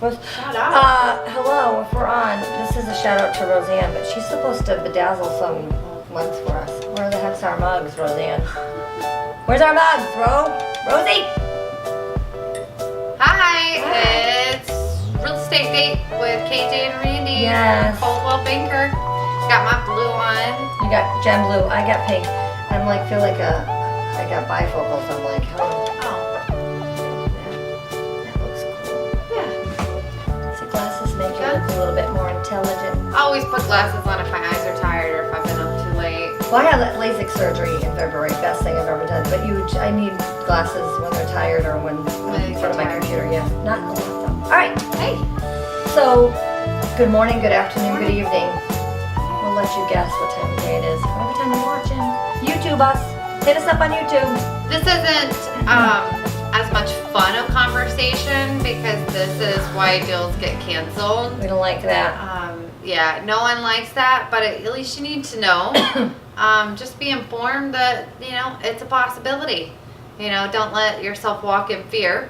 supposed. Shout out. Hello, if we're on, this is a shout out to Roseanne, but she's supposed to bedazzle some mugs for us. Where the heck's our mugs, Roseanne? Where's our mugs, Rosie? Hi, it's Real Estate Date with KJ and Randy. Yes. Coldwell Banker. Got my blue on. You got gem blue, I got pink. I'm like, feel like I got bifocals, I'm like, oh. That looks cool. Yeah. See, glasses make you look a little bit more intelligent. I always put glasses on if my eyes are tired or if I've been up too late. Well, I had LASIK surgery in February, best thing I've ever done. But I need glasses when they're tired or when I'm in front of my computer. Yeah, not a lot though. All right. Hey. So, good morning, good afternoon, good evening. We'll let you guess what time of day it is. Whatever time you're watching. YouTube us. Hit us up on YouTube. This isn't as much fun of conversation because this is why deals get canceled. We don't like that. Yeah, no one likes that, but at least you need to know. Just be informed that, it's a possibility. Don't let yourself walk in fear.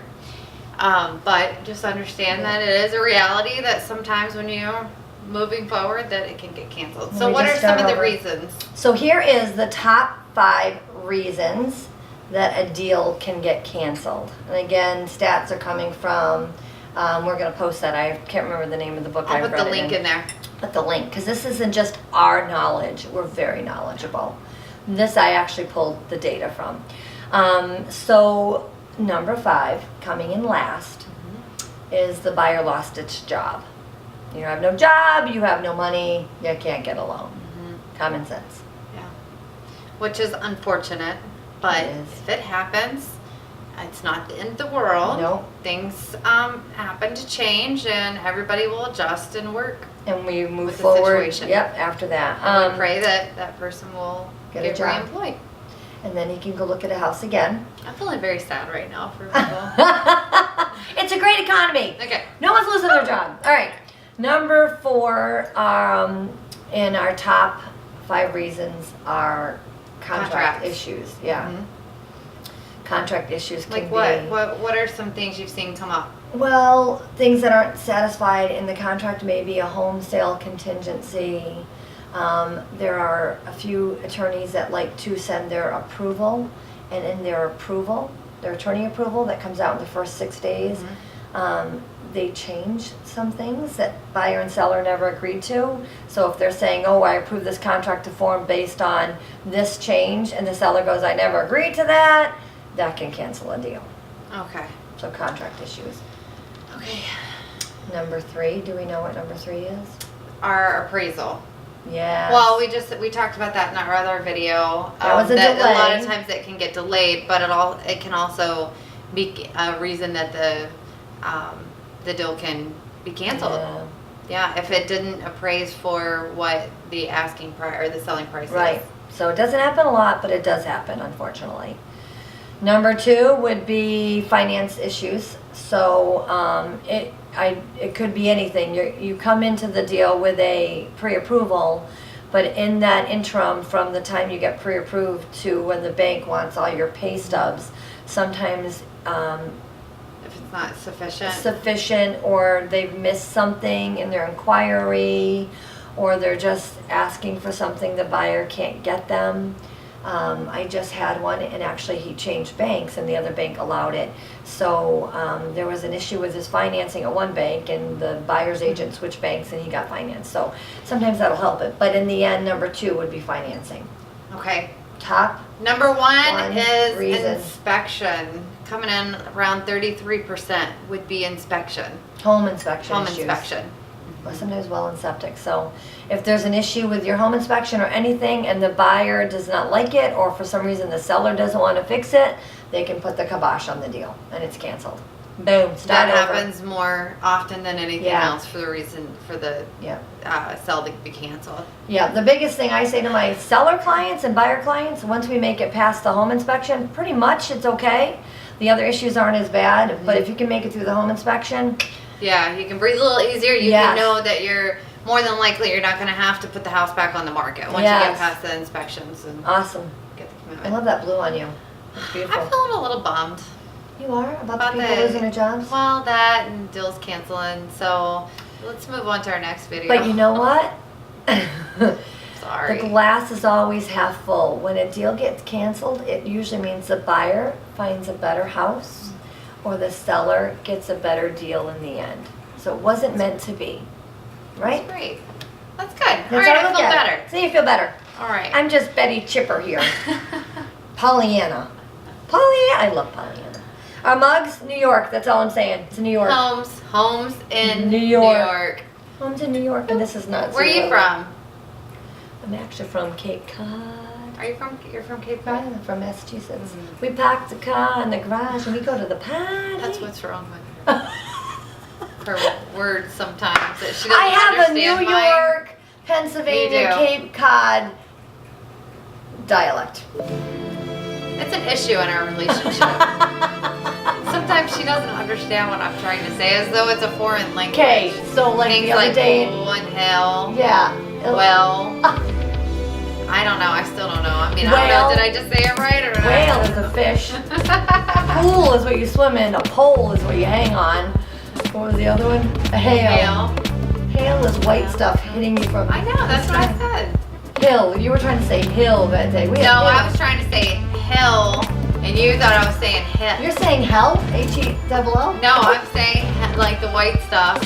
But just understand that it is a reality that sometimes when you're moving forward that it can get canceled. So what are some of the reasons? So here is the top 5 reasons that a deal can get canceled. And again, stats are coming from, we're going to post that. I can't remember the name of the book. I'll put the link in there. Put the link, because this isn't just our knowledge. We're very knowledgeable. This I actually pulled the data from. So number 5, coming in last, is the buyer lost its job. You have no job, you have no money, you can't get a loan. Common sense. Yeah. Which is unfortunate, but It is. if it happens, it's not the end of the world. Nope. Things happen to change and everybody will adjust and work. And we move With the forward. situation. Yep, after that. And we pray that that person will Get a get job. reemployed. And then he can go look at a house again. I'm feeling very sad right now for people. It's a great economy. Okay. No one's losing their job. All right. Number 4 in our top 5 reasons are contract Contracts. issues. Yeah. Mhm. Contract issues can Like be... what are some things you've seen come up? Well, things that aren't satisfied in the contract, maybe a home sale contingency. There are a few attorneys that like to send their approval, and in their approval, their attorney approval that comes out in the first 6 days, they change some things that buyer and seller never agreed to. So if they're saying, oh, I approve this contract to form based on this change, and the seller goes, I never agreed to that, that can cancel a deal. Okay. So contract issues. Okay. Number 3, do we know what number 3 is? Our appraisal. Yeah. Well, we talked about that in our other video. That was a A lot delay. of times it can get delayed, but it can also be a reason that the deal can be canceled. Yeah. Yeah, if it didn't appraise for what the asking price or the selling price is. Right. So it doesn't happen a lot, but it does happen, unfortunately. Number 2 would be finance issues. So it could be anything. You come into the deal with a pre-approval, but in that interim, from the time you get pre-approved to when the bank wants all your pay stubs, sometimes If it's not sufficient, or they've missed something in their inquiry, or they're just asking for something the buyer can't get them. I just had one, and actually he changed banks and the other bank allowed it. So there was an issue with his financing at one bank, and the buyer's agent switched banks and he got financed. So sometimes that'll help it, but in the end, number 2 would be financing. Okay. Top. Number 1 is reason. inspection. Coming in around 33% would be inspection. Home inspection Home issues. inspection. Or sometimes well and septic. So if there's an issue with your home inspection or anything, and the buyer does not like it, or for some reason the seller doesn't want to fix it, they can put the kibosh on the deal and it's canceled. Boom, start That over. happens more often than anything Yeah. else for the reason for the Yeah. sell to be canceled. Yeah, the biggest thing I say to my seller clients and buyer clients, once we make it past the home inspection, pretty much it's okay. The other issues aren't as bad, but if you can make it through the home inspection, Yeah, you can breathe a little easier. You Yes. can know that you're more than likely you're not going to have to put the house back on the market once you Yes. get past the inspections and awesome. get the I commitment. love that blue on you. It's I'm beautiful. feeling a little bummed. You are? About About the people the- losing their jobs? Well, that and Dill's canceling, so let's move on to our next video. But you know what? Sorry. The glass is always half full. When a deal gets canceled, it usually means the buyer finds a better house or the seller gets a better deal in the end. So it wasn't meant to be, right? That's great. That's good. All That's right, how I look feel at it. better. See, you feel better. All right. I'm just Betty Chipper here. Pollyanna. Pollyanna. I love Pollyanna. Our mugs, New York. That's all I'm saying. It's New York. Homes in New York. Home's in New York, and this is not. Where are you Zero. from? I'm actually from Cape Cod. You're from Cape Cod? I'm from Massachusetts. Mhm. We park the car in the garage and we go to the party. That's what's wrong with her words sometimes that she doesn't I have a understand New mine. York, Pennsylvania, You do. Cape Cod dialect. It's an issue in our relationship. Sometimes she doesn't understand what I'm trying to say, as though it's a foreign language. Okay, so like Things the other like day, "oh" and hell. yeah. Well, I don't know. I still don't know. I mean, I Whale. don't know. Did I just say it right or not? Whale is a fish. Pool is what you swim in. A pole is what you hang on. What was the other one? A hail. Hail is white stuff hitting you from. I know. That's what I said. Hill. You were trying to say hill that day. We No, had I hill. was trying to say hill, and you thought I was saying hip. You're saying hell? H-E-double-L? No, I'm saying like the white stuff.